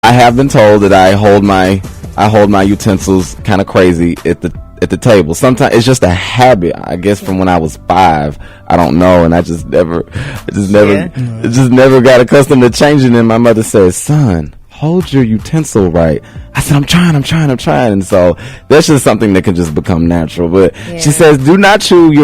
I have been told that I hold my utensils kind of crazy at the table. Sometimes it's just a habit, I guess, from when I was 5. I don't know, and I just never got accustomed to changing it. My mother says, "Son, hold your utensil right." I said, I'm trying. And so that's just something that can just become natural. But she says, do not chew with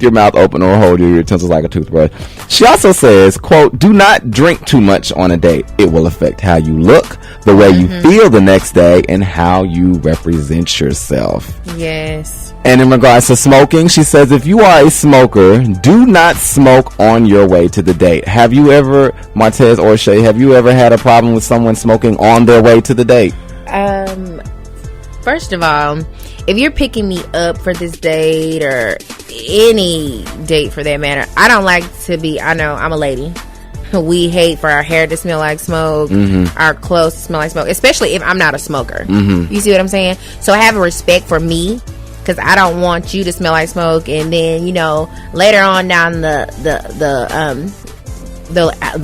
your mouth open or hold your utensils like a toothbrush. She also says, quote, do not drink too much on a date. It will affect how you look, the way you feel the next day, and how you represent yourself. Yes. And in regards to smoking, she says, if you are a smoker, do not smoke on your way to the date. Have you ever, Martez or Shay, have you ever had a problem with someone smoking on their way to the date? First of all, if you're picking me up for this date or any date for that matter, I don't like to be, I know I'm a lady. We hate for our hair to smell like smoke, our clothes to smell like smoke, especially if I'm not a smoker. You see what I'm saying? So I have a respect for me, because I don't want you to smell like smoke, and then, you know, later on down the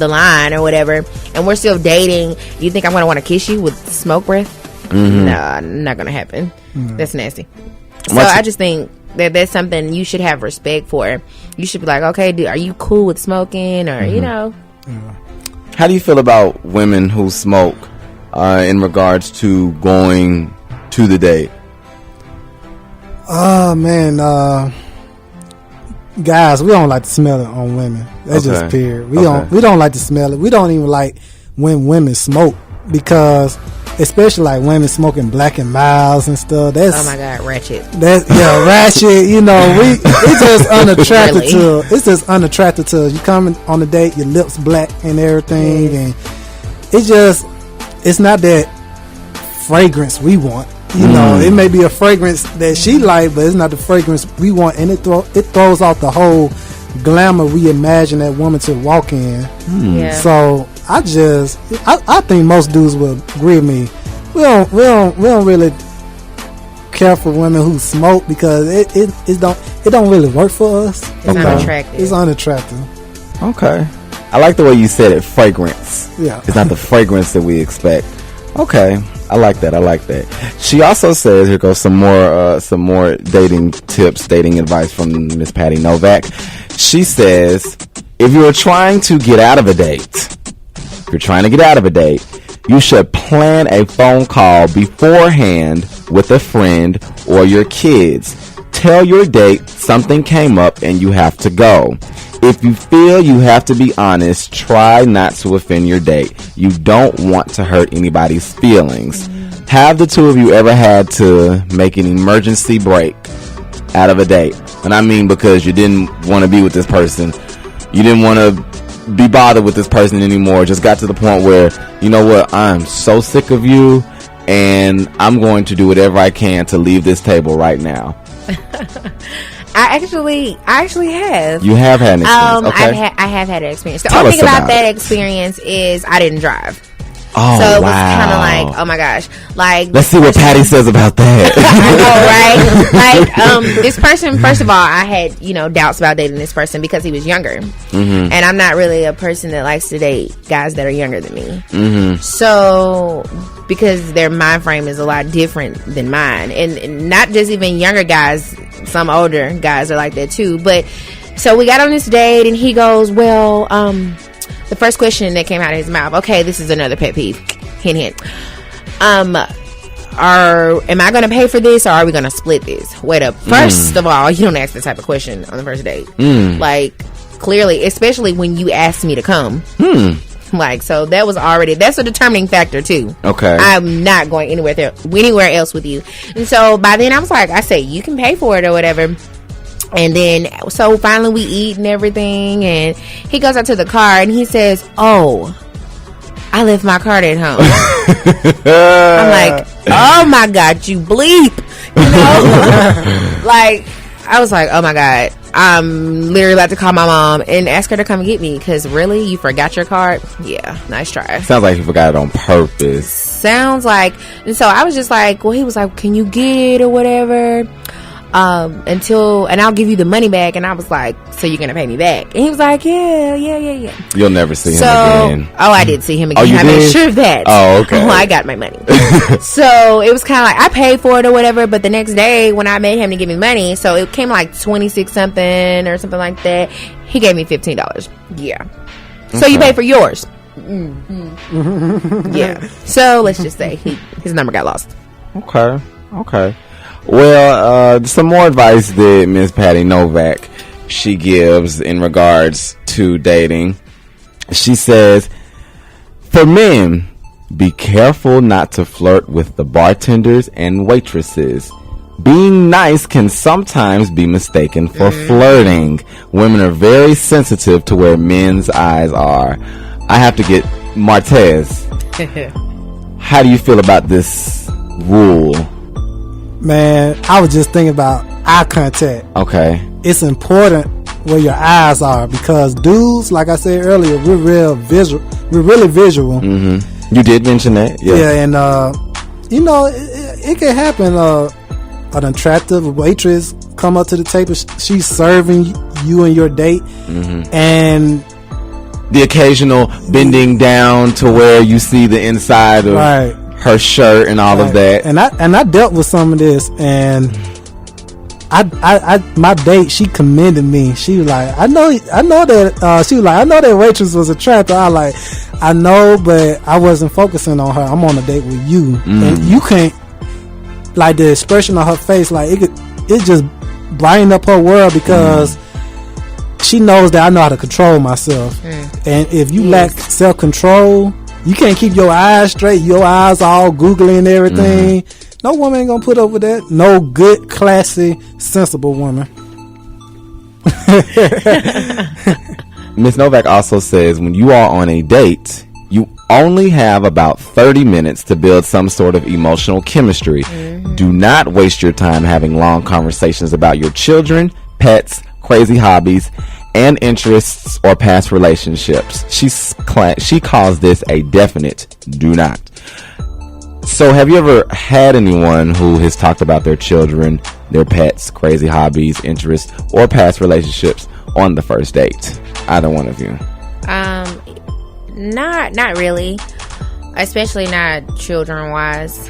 line or whatever, and we're still dating, you think I'm going to want to kiss you with smoke breath? No, not going to happen. That's nasty. So I just think that that's something you should have respect for. You should be like, okay, are you cool with smoking, or you know? How do you feel about women who smoke in regards to going to the date? Oh man, guys, we don't like to smell it on women. That's just period. We don't like to smell it. We don't even like when women smoke, because especially like women smoking Black and Milds and stuff. That's, oh my God, ratchet. That's ratchet. You know, it's just unattractive to. It's just unattractive to you coming on a date, your lips black and everything, and it's not that fragrance we want. You know, it may be a fragrance that she like, but it's not the fragrance we want, and it throws off the whole glamour we imagine that woman to walk in. So I think most dudes will agree with me. We don't really care for women who smoke, because it don't really work for us. It's unattractive. It's unattractive. Okay, I like the way you said it. Fragrance. Yeah, it's not the fragrance that we expect. Okay, I like that. She also says, here goes some more dating tips, dating advice from Miss Patty Novak. She says, if you're trying to get out of a date, you should plan a phone call beforehand with a friend or your kids. Tell your date something came up and you have to go. If you feel you have to be honest, try not to offend your date. You don't want to hurt anybody's feelings. Have the two of you ever had to make an emergency break out of a date? And I mean, because you didn't want to be with this person. You didn't want to be bothered with this person anymore. Just got to the point where, you know what, I'm so sick of you, and I'm going to do whatever I can to leave this table right now. I actually have. You have had an experience. Okay. I have had an experience. The Tell only us thing about about that it. experience is I didn't drive. Oh, so it was wow. kind of like, oh my gosh, like, let's see what Patty says about that. I know, right? Like, this person, first of all, I had, you know, doubts about dating this person because he was younger, and I'm not really a person that likes to date guys that are younger than me. So because their mind frame is a lot different than mine, and not just even younger guys, some older guys are like that too. But so we got on this date, and he goes, well, the first question that came out of his mouth, okay, this is another pet peeve, hint hint, am I going to pay for this, or are we going to split this? Wait up. First of all, you don't ask this type of question on the first date. Like, clearly, especially when you asked me to come. Like, so that was already, that's a determining factor too. Okay. I'm not going anywhere else with you. And so by then I was like, I say, you can pay for it or whatever. And then, so finally we eat and everything, and he goes out to the car and he says, oh, I left my card at home. I'm like, oh my God, you bleep. You know? Like, I was like, oh my God, I'm literally about to call my mom and ask her to come get me, because really, you forgot your card? Yeah, nice try. Sounds like you forgot it on purpose. Sounds like. And so I was just like, well, he was like, can you get it or whatever? and I'll give you the money back. And I was like, so you're gonna pay me back? And he was like, yeah. You'll never see him again. Oh, I did see him again. Oh, you I did? made sure of that. Oh, okay. I got my money. So it was kind of like I paid for it or whatever, but the next day when I made him to give me money, so it came like 26 something or something like that, he gave me $15. Yeah. So you pay for yours. Yeah. So let's just say his number got lost. Okay. Well, some more advice that Miss Patty Novak she gives in regards to dating. She says, for men, be careful not to flirt with the bartenders and waitresses. Being nice can sometimes be mistaken for flirting. Women are very sensitive to where men's eyes are. I have to get Martez. How do you feel about this rule? Man, I was just thinking about eye contact. Okay. It's important where your eyes are because dudes, like I said earlier, we're really visual. Mm-hmm. You did mention that. Yeah, and it can happen. An attractive waitress come up to the table. She's serving you and your date, and the occasional bending down to where you see the inside of her shirt and all of that. And I dealt with some of this, and I my date, she commended me. She was like, I know that. She was like, I know that waitress was attractive. I like, I know, but I wasn't focusing on her. I'm on a date with you, and you can't. Like the expression on her face, like it just brightened up her world because she knows that I know how to control myself. And if you lack self-control, you can't keep your eyes straight. Your eyes all googly and everything. No woman ain't gonna put up with that. No good, classy, sensible woman. Miss Novak also says when you are on a date, you only have about 30 minutes to build some sort of emotional chemistry. Do not waste your time having long conversations about your children, pets, crazy hobbies, and interests or past relationships. She calls this a definite do not. So have you ever had anyone who has talked about their children, their pets, crazy hobbies, interests, or past relationships on the first date? Either one of you. Not really, especially not children wise.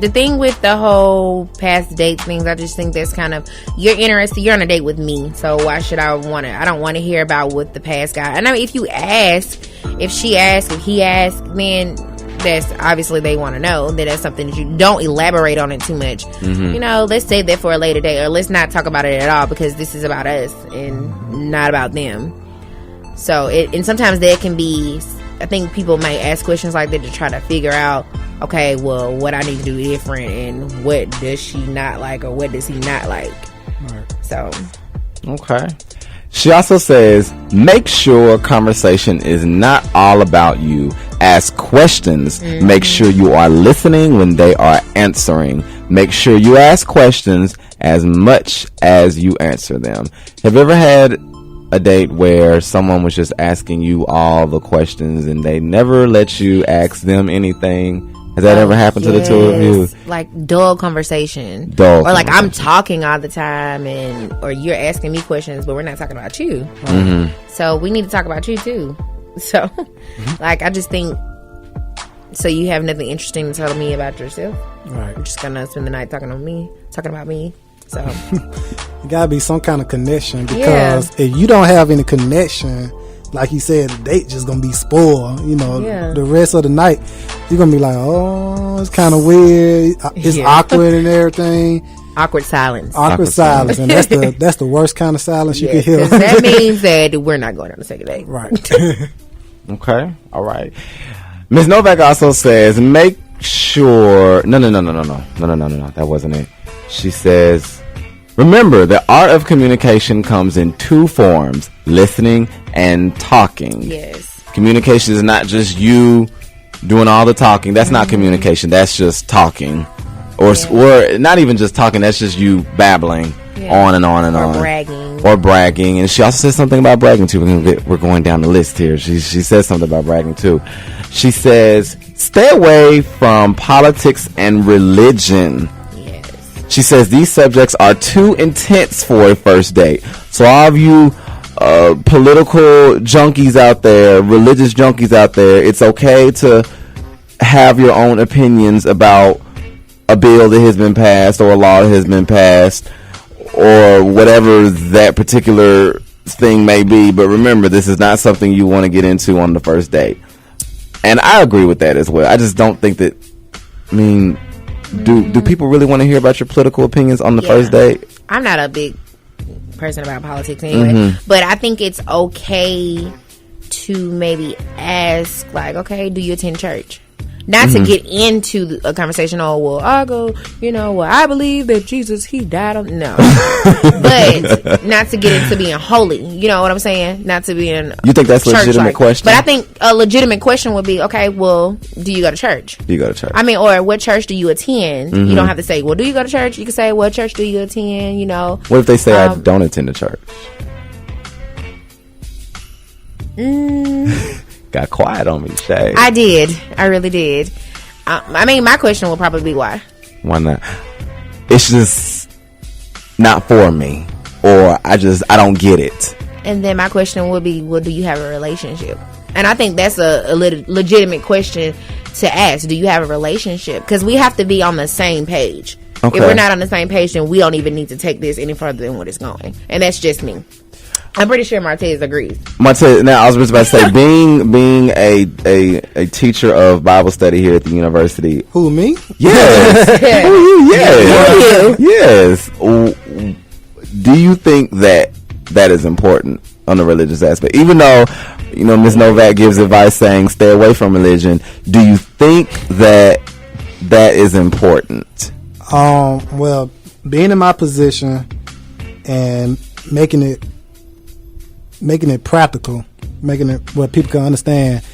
The thing with the whole past date things, I just think that's kind of, you're interested, you're on a date with me, so why should I want to? I don't want to hear about what the past guy. And I mean, if you ask, if she asks, if he asks, then that's obviously they want to know. That that's something that you don't elaborate on it too much. You know, let's save that for a later date, or let's not talk about it at all because this is about us and not about them. So and sometimes that can be, I think people might ask questions like that to try to figure out, okay, well, what I need to do different and what does she not like or what does he not like. So okay. She also says, make sure conversation is not all about you. Ask questions. Make sure you are listening when they are answering. Make sure you ask questions as much as you answer them. Have you ever had a date where someone was just asking you all the questions and they never let you ask them anything? Has that ever happened to the two of you? Like dull conversation. Or like I'm talking all the time or you're asking me questions, but we're not talking about you. So we need to talk about you too. So like I just think, so you have nothing interesting to tell me about yourself? Right. I'm just gonna spend the night talking about me. So it gotta be some kind of connection because if you don't have any connection, like you said, the date just gonna be spoiled. You know, the rest of the night you're gonna be like, oh, it's kind of weird. It's awkward and everything. Awkward silence. Awkward silence, and that's the worst kind of silence you can hear. That means that we're not going on a second date. Right. Okay. All right. Ms. Novak also says, make sure. No. That wasn't it. She says, remember, the art of communication comes in two forms: listening and talking. Yes. Communication is not just you doing all the talking. That's not communication. That's just talking. Or not even just talking. That's just you babbling on and on and on. Or bragging. And she also says something about bragging too. We're going down the list here. She says something about bragging too. She says, stay away from politics and religion. She says these subjects are too intense for a first date. So all of you political junkies out there, religious junkies out there, it's okay to have your own opinions about a bill that has been passed or a law that has been passed or whatever that particular thing may be. But remember, this is not something you want to get into on the first date. And I agree with that as well. I just don't think that, I mean, do people really want to hear about your political opinions on the first date? I'm not a big person about politics anyway, but I think it's okay to maybe ask, like, okay, do you attend church? Not to get into a conversation, oh, well, I go, I believe that Jesus, he died on, no. But not to get into being holy, you know what I'm saying? Not to be in You think that's a legitimate question? But I think a legitimate question would be, okay, well, do you go to church? Do you go to church? I mean, or what church do you attend? You don't have to say, well, do you go to church? You can say, what church do you attend, What if they say I don't attend a church? Got quiet on me, Shay. I did. I really did. I mean, my question will probably be why. Why not? It's just not for me, or I don't get it. And then my question would be, well, do you have a relationship? And I think that's a legitimate question to ask. Do you have a relationship? Because we have to be on the same page. Okay. If we're not on the same page, then we don't even need to take this any further than what it's going. And that's just me. I'm pretty sure Martez agrees. Now I was just about to say, being a teacher of Bible study here at the university. Who, me? Yes. Who you? Yes. Yes. Do you think that is important on the religious aspect? Even though, Ms. Novak gives advice saying stay away from religion, do you think that is important? Well, being in my position and making it practical, making it where people can understand.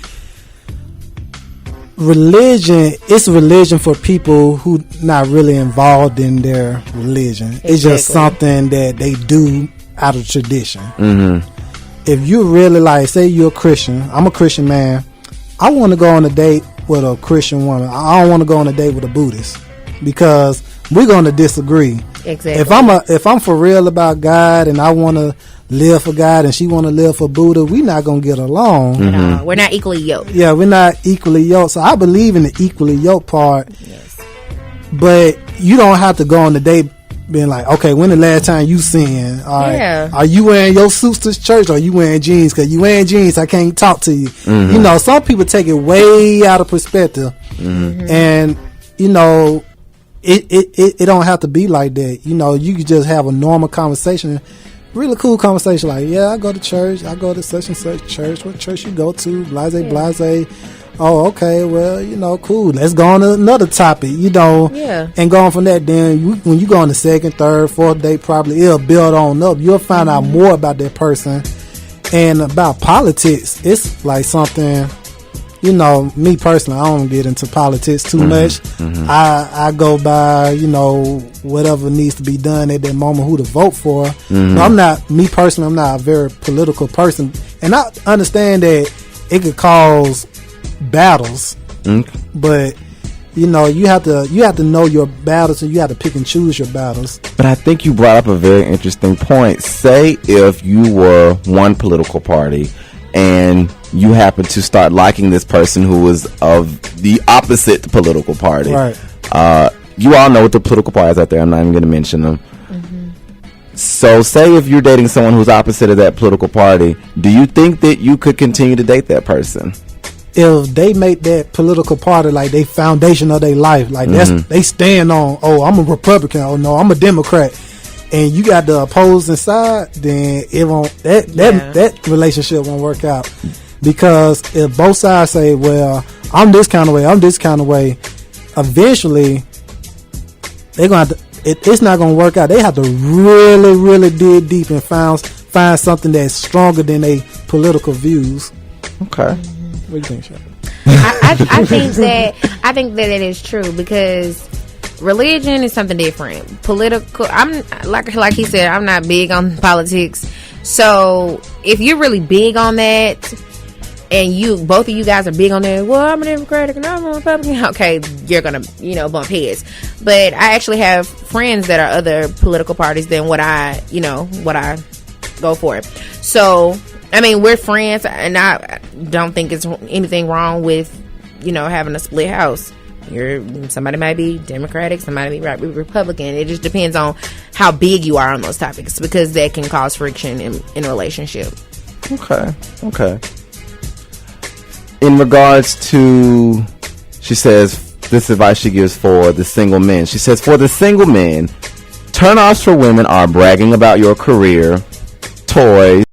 Religion, it's religion for people who not really involved in their religion. Exactly. It's just something that they do out of tradition. If you really say you're a Christian, I'm a Christian man, I want to go on a date with a Christian woman. I don't want to go on a date with a Buddhist because we're going to disagree. Exactly. If I'm for real about God and I want to live for God and she want to live for Buddha, we're not going to get along. No, we're not equally yoked. Yeah, we're not equally yoked. So I believe in the equally yoked part. Yes. But you don't have to go on the date being like, okay, when the last time you sin? All right. Yeah. Are you wearing your suits to church or are you wearing jeans? Because you wearing jeans, I can't talk to you. Some people take it way out of perspective. And, it don't have to be like that. You can just have a normal conversation. Really cool conversation, like, yeah, I go to church, I go to such and such church. What church you go to? Blase. Oh, okay, well, cool. Let's go on to another topic, and going from that. Then when you go on the second, third, fourth date, probably it'll build on up. You'll find out more about that person. And about politics, it's like something, me personally, I don't get into politics too much. I go by, whatever needs to be done at that moment, who to vote for. I'm not a very political person. And I understand that it could cause battles. But, you have to know your battles and you have to pick and choose your battles. But I think you brought up a very interesting point. Say if you were one political party and you happen to start liking this person who was of the opposite political party. Right. You all know what the political parties out there. I'm not even going to mention them. So say if you're dating someone who's opposite of that political party, do you think that you could continue to date that person? If they make that political party like they foundation of their life, like they stand on, oh, I'm a Republican, oh no, I'm a Democrat, and you got the opposing side, then it won't. That relationship won't work out, because if both sides say, well, I'm this kind of way, eventually they're gonna have to. It's not gonna work out. They have to really, really dig deep and find something that's stronger than their political views. Okay. What do you think, Shay? I think that it is true, because religion is something different. Political, I'm like he said, I'm not big on politics. So if you're really big on that, and both of you guys are big on that, well, I'm a Democratic and I'm a Republican, okay, you're gonna, bump heads. But I actually have friends that are other political parties than what I go for. So, I mean, we're friends, and I don't think it's anything wrong with, having a split house. Somebody might be Democratic, somebody might be Republican. It just depends on how big you are on those topics, because that can cause friction in a relationship. Okay. In regards to, she says, this advice she gives for the single men. She says, for the single men, turn-offs for women are bragging about your career, toys,